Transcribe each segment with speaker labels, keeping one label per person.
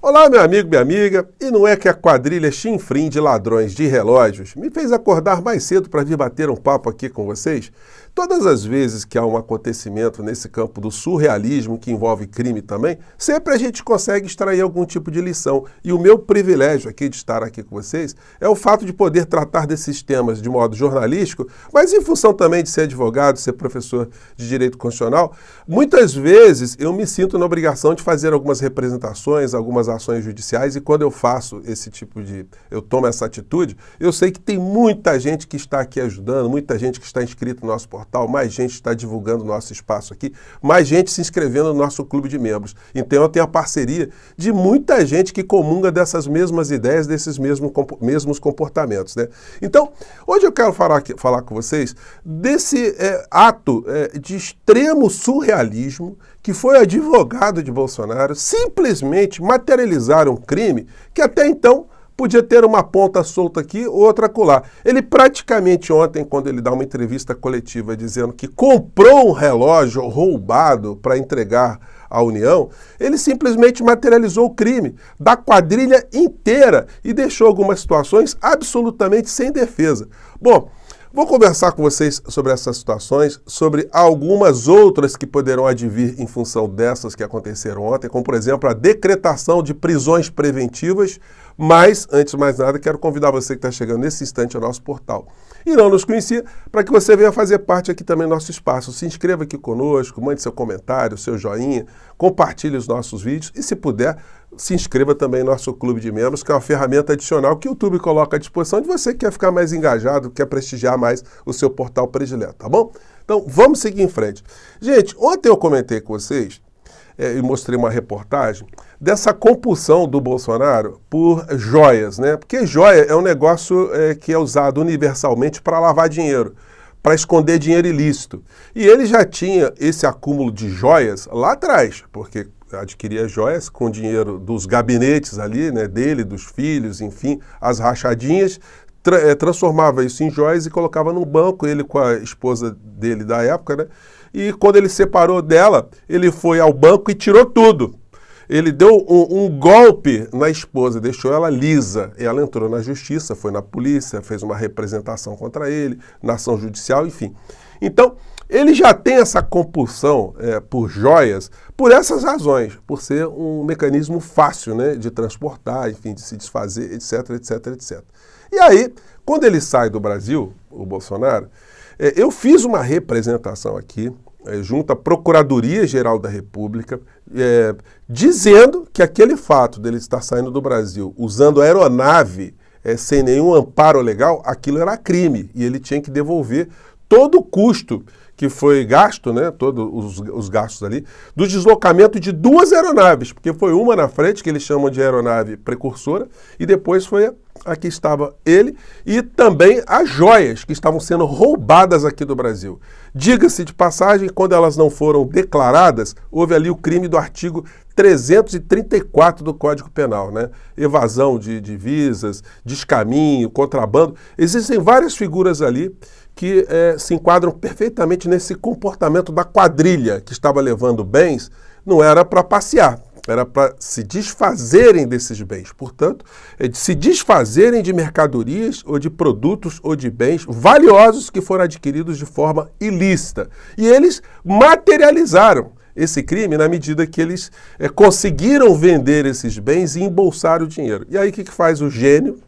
Speaker 1: Olá, meu amigo, minha amiga, e não é que a quadrilha chinfrim de ladrões de relógios me fez acordar mais cedo para vir bater um papo aqui com vocês? Todas as vezes que há um acontecimento nesse campo do surrealismo que envolve crime também, sempre a gente consegue extrair algum tipo de lição. E o meu privilégio aqui de estar aqui com vocês é o fato de poder tratar desses temas de modo jornalístico, mas em função também de ser advogado, ser professor de direito constitucional, muitas vezes eu me sinto na obrigação de fazer algumas representações, algumas ações judiciais, e quando eu faço eu tomo essa atitude, eu sei que tem muita gente que está aqui ajudando, muita gente que está inscrito no nosso portal, mais gente está divulgando o nosso espaço aqui, mais gente se inscrevendo no nosso clube de membros. Então eu tenho a parceria de muita gente que comunga dessas mesmas ideias, desses mesmos comportamentos, né? Então, hoje eu quero falar com vocês desse ato de extremo surrealismo que foi advogado de Bolsonaro simplesmente materializar um crime que até então podia ter uma ponta solta aqui, outra acolá. Ele praticamente ontem, quando ele dá uma entrevista coletiva dizendo que comprou um relógio roubado para entregar à União, ele simplesmente materializou o crime da quadrilha inteira e deixou algumas situações absolutamente sem defesa. Bom, vou conversar com vocês sobre essas situações, sobre algumas outras que poderão advir em função dessas que aconteceram ontem, como, por exemplo, a decretação de prisões preventivas. Mas, antes de mais nada, quero convidar você que está chegando nesse instante ao nosso portal e não nos conhecia, para que você venha fazer parte aqui também do nosso espaço. Se inscreva aqui conosco, mande seu comentário, seu joinha, compartilhe os nossos vídeos e, se puder, se inscreva também no nosso clube de membros, que é uma ferramenta adicional que o YouTube coloca à disposição de você que quer ficar mais engajado, quer prestigiar mais o seu portal predileto, tá bom? Então, vamos seguir em frente. Gente, ontem eu comentei com vocês e mostrei uma reportagem dessa compulsão do Bolsonaro por joias, né? Porque joia é um negócio que é usado universalmente para lavar dinheiro, para esconder dinheiro ilícito. E ele já tinha esse acúmulo de joias lá atrás, porque adquiria joias com dinheiro dos gabinetes ali, né, dele, dos filhos, enfim, as rachadinhas, transformava isso em joias e colocava num banco, ele com a esposa dele da época, né? E quando ele separou dela, ele foi ao banco e tirou tudo. Ele deu um golpe na esposa, deixou ela lisa. Ela entrou na justiça, foi na polícia, fez uma representação contra ele, na ação judicial, enfim. Então, ele já tem essa compulsão por joias por essas razões, por ser um mecanismo fácil, né, de transportar, enfim, de se desfazer, etc, etc, etc. E aí, quando ele sai do Brasil, o Bolsonaro, eu fiz uma representação aqui, junto à Procuradoria-Geral da República, dizendo que aquele fato dele estar saindo do Brasil usando aeronave sem nenhum amparo legal, aquilo era crime e ele tinha que devolver todo o custo que foi gasto, né, todos os gastos ali, do deslocamento de duas aeronaves, porque foi uma na frente, que eles chamam de aeronave precursora, e depois foi aqui estava ele, e também as joias que estavam sendo roubadas aqui do Brasil. Diga-se de passagem, quando elas não foram declaradas, houve ali o crime do artigo 334 do Código Penal, né? Evasão de divisas, descaminho, contrabando. Existem várias figuras ali que se enquadram perfeitamente nesse comportamento da quadrilha que estava levando bens, não era para passear, era para se desfazerem desses bens. Portanto, de se desfazerem de mercadorias ou de produtos ou de bens valiosos que foram adquiridos de forma ilícita. E eles materializaram esse crime na medida que eles conseguiram vender esses bens e embolsar o dinheiro. E aí o que faz o gênio,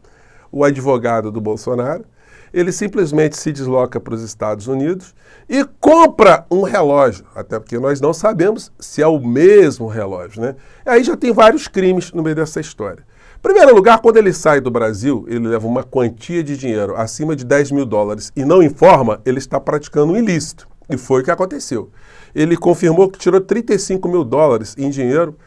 Speaker 1: o advogado do Bolsonaro? Ele simplesmente se desloca para os Estados Unidos e compra um relógio, até porque nós não sabemos se é o mesmo relógio, né? E aí já tem vários crimes no meio dessa história. Em primeiro lugar, quando ele sai do Brasil, ele leva uma quantia de dinheiro acima de 10 mil dólares e não informa, ele está praticando um ilícito. E foi o que aconteceu. Ele confirmou que tirou 35 mil dólares em dinheiro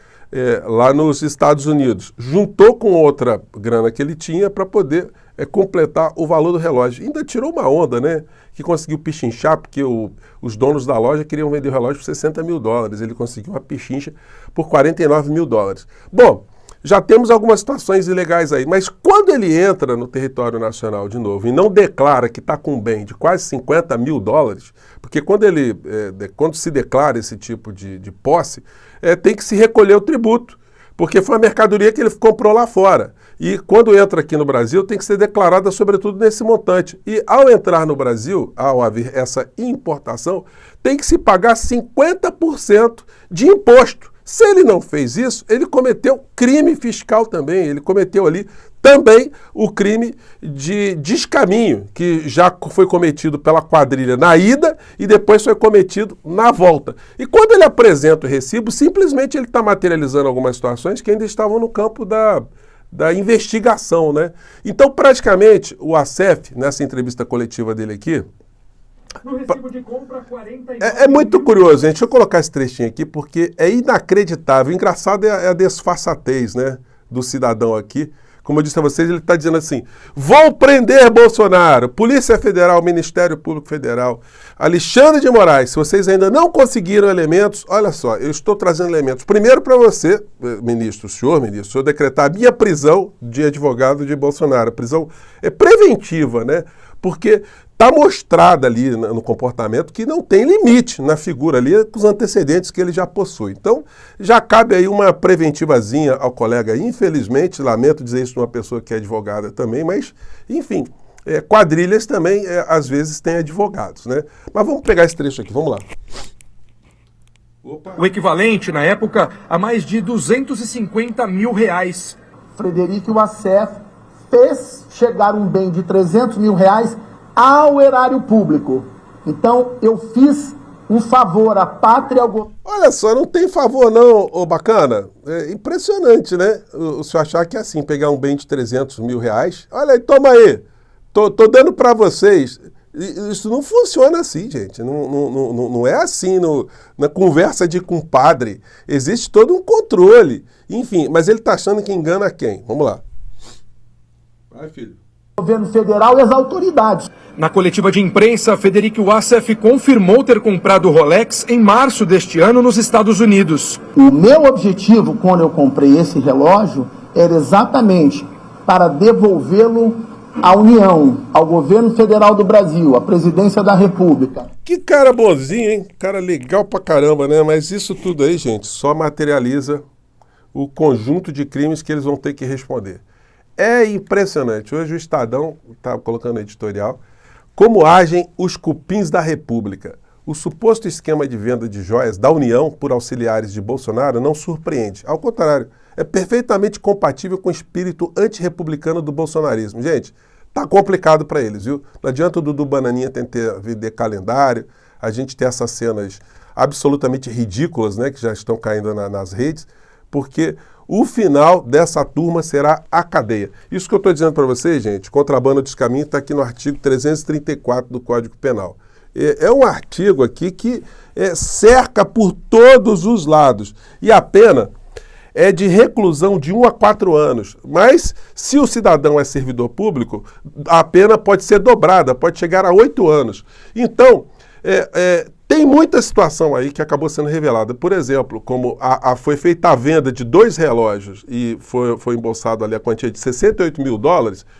Speaker 1: lá nos Estados Unidos. Juntou com outra grana que ele tinha para poder completar o valor do relógio. Ainda tirou uma onda, né? Que conseguiu pichinchar, porque os donos da loja queriam vender o relógio por 60 mil dólares. Ele conseguiu uma pichincha por 49 mil dólares. Bom, já temos algumas situações ilegais aí, mas quando ele entra no território nacional de novo e não declara que está com um bem de quase 50 mil dólares, porque quando se declara esse tipo de posse, tem que se recolher o tributo, porque foi uma mercadoria que ele comprou lá fora. E quando entra aqui no Brasil, tem que ser declarada sobretudo nesse montante. E ao entrar no Brasil, ao haver essa importação, tem que se pagar 50% de imposto. Se ele não fez isso, ele cometeu crime fiscal também, ele cometeu ali também o crime de descaminho, que já foi cometido pela quadrilha na ida e depois foi cometido na volta. E quando ele apresenta o recibo, simplesmente ele está materializando algumas situações que ainda estavam no campo da investigação, né? Então, praticamente, o Assef, nessa entrevista coletiva dele aqui,
Speaker 2: no recibo de compra, 49
Speaker 1: é muito curioso, gente. Deixa eu colocar esse trechinho aqui, porque é inacreditável. O engraçado é a desfaçatez, né, do cidadão aqui. Como eu disse a vocês, ele está dizendo assim: vou prender Bolsonaro, Polícia Federal, Ministério Público Federal, Alexandre de Moraes. Se vocês ainda não conseguiram elementos, olha só, eu estou trazendo elementos. Primeiro para você, ministro, o senhor decretar a minha prisão de advogado de Bolsonaro. A prisão é preventiva, né? Porque está mostrada ali no comportamento que não tem limite na figura ali com os antecedentes que ele já possui. Então, já cabe aí uma preventivazinha ao colega. Infelizmente, lamento dizer isso de uma pessoa que é advogada também, mas, enfim, quadrilhas também, às vezes, têm advogados, né? Mas vamos pegar esse trecho aqui, vamos lá.
Speaker 2: Opa. O equivalente, na época, a mais de R$250 mil.
Speaker 3: Frederico Wassef fez chegar um bem de R$300 mil ao erário público. Então, eu fiz um favor à pátria e ao governo.
Speaker 1: Olha só, não tem favor não, ô bacana. É impressionante, né? O senhor achar que é assim, pegar um bem de R$300 mil. Olha aí, toma aí. Tô dando para vocês. Isso não funciona assim, gente. Não é assim na conversa de compadre. Existe todo um controle. Enfim, mas ele tá achando que engana quem? Vamos lá. Vai, filho.
Speaker 3: Governo federal e as autoridades.
Speaker 2: Na coletiva de imprensa, Frederico Wassef confirmou ter comprado o Rolex em março deste ano nos Estados Unidos.
Speaker 3: O meu objetivo, quando eu comprei esse relógio, era exatamente para devolvê-lo à União, ao governo federal do Brasil, à presidência da República.
Speaker 1: Que cara bonzinho, hein? Cara legal pra caramba, né? Mas isso tudo aí, gente, só materializa o conjunto de crimes que eles vão ter que responder. É impressionante. Hoje o Estadão está colocando no editorial como agem os cupins da República. O suposto esquema de venda de joias da União por auxiliares de Bolsonaro não surpreende. Ao contrário, é perfeitamente compatível com o espírito antirrepublicano do bolsonarismo. Gente, tá complicado para eles, viu? Não adianta o Dudu Bananinha tentar vender calendário, a gente ter essas cenas absolutamente ridículas, né, que já estão caindo nas redes, porque o final dessa turma será a cadeia. Isso que eu estou dizendo para vocês, gente, contrabando de descaminho está aqui no artigo 334 do Código Penal. É um artigo aqui que cerca por todos os lados. E a pena é de reclusão de 1 a 4 anos. Mas, se o cidadão é servidor público, a pena pode ser dobrada, pode chegar a 8 anos. Então, tem muita situação aí que acabou sendo revelada. Por exemplo, como foi feita a venda de 2 relógios e foi embolsado ali a quantia de $68 mil,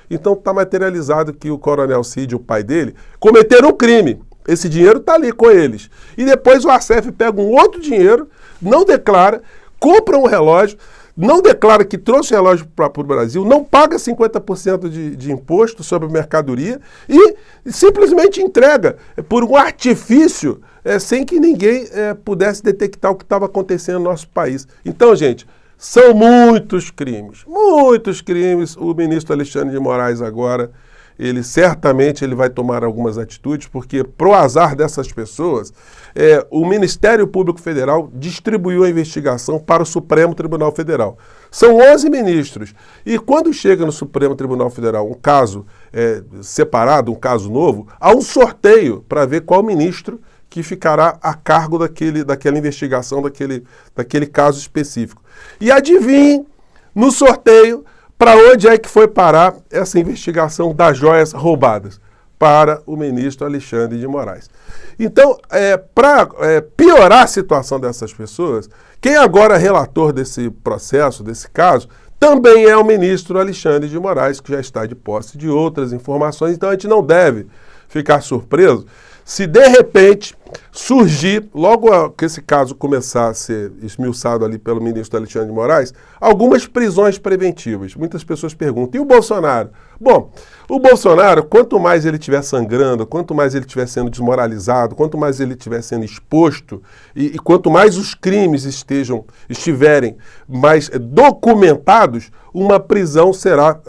Speaker 1: então está materializado que o Coronel Cid, o pai dele, cometeram um crime. Esse dinheiro está ali com eles. E depois o Assef pega um outro dinheiro, não declara, compra um relógio, não declara que trouxe o relógio para o Brasil, não paga 50% de imposto sobre a mercadoria e simplesmente entrega por um artifício sem que ninguém pudesse detectar o que estava acontecendo no nosso país. Então, gente, são muitos crimes. O ministro Alexandre de Moraes agora, ele certamente vai tomar algumas atitudes, porque pro azar dessas pessoas, o Ministério Público Federal distribuiu a investigação para o Supremo Tribunal Federal. São 11 ministros. E quando chega no Supremo Tribunal Federal um caso separado, um caso novo, há um sorteio para ver qual ministro que ficará a cargo daquela investigação, daquele caso específico. E adivinhem, no sorteio, para onde é que foi parar essa investigação das joias roubadas? Para o ministro Alexandre de Moraes. Então, para piorar a situação dessas pessoas, quem agora é relator desse processo, desse caso, também é o ministro Alexandre de Moraes, que já está de posse de outras informações. Então, a gente não deve ficar surpreso se, de repente, surgir, logo que esse caso começar a ser esmiuçado ali pelo ministro Alexandre de Moraes, algumas prisões preventivas. Muitas pessoas perguntam, e o Bolsonaro? Bom, o Bolsonaro, quanto mais ele estiver sangrando, quanto mais ele estiver sendo desmoralizado, quanto mais ele estiver sendo exposto, e quanto mais os crimes estiverem mais documentados, uma prisão será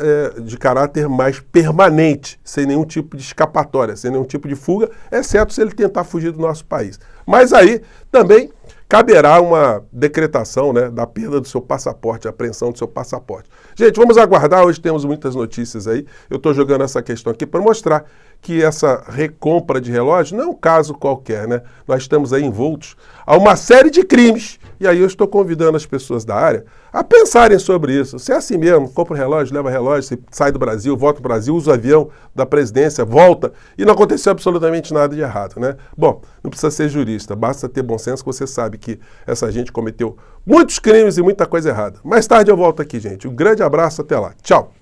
Speaker 1: de caráter mais permanente, sem nenhum tipo de escapatória, sem nenhum tipo de fuga, exceto se ele tentar fugir do nosso país. Mas aí também caberá uma decretação, né, da perda do seu passaporte, a apreensão do seu passaporte. Gente, vamos aguardar, hoje temos muitas notícias aí, eu estou jogando essa questão aqui para mostrar que essa recompra de relógio não é um caso qualquer, né? Nós estamos aí envoltos a uma série de crimes, e aí eu estou convidando as pessoas da área a pensarem sobre isso. Se é assim mesmo, compra um relógio, leva relógio, você sai do Brasil, volta para o Brasil, usa o avião da presidência, volta, e não aconteceu absolutamente nada de errado, né? Bom, não precisa ser jurista, basta ter bom senso que você sabe que essa gente cometeu muitos crimes e muita coisa errada. Mais tarde eu volto aqui, gente. Um grande abraço, até lá. Tchau!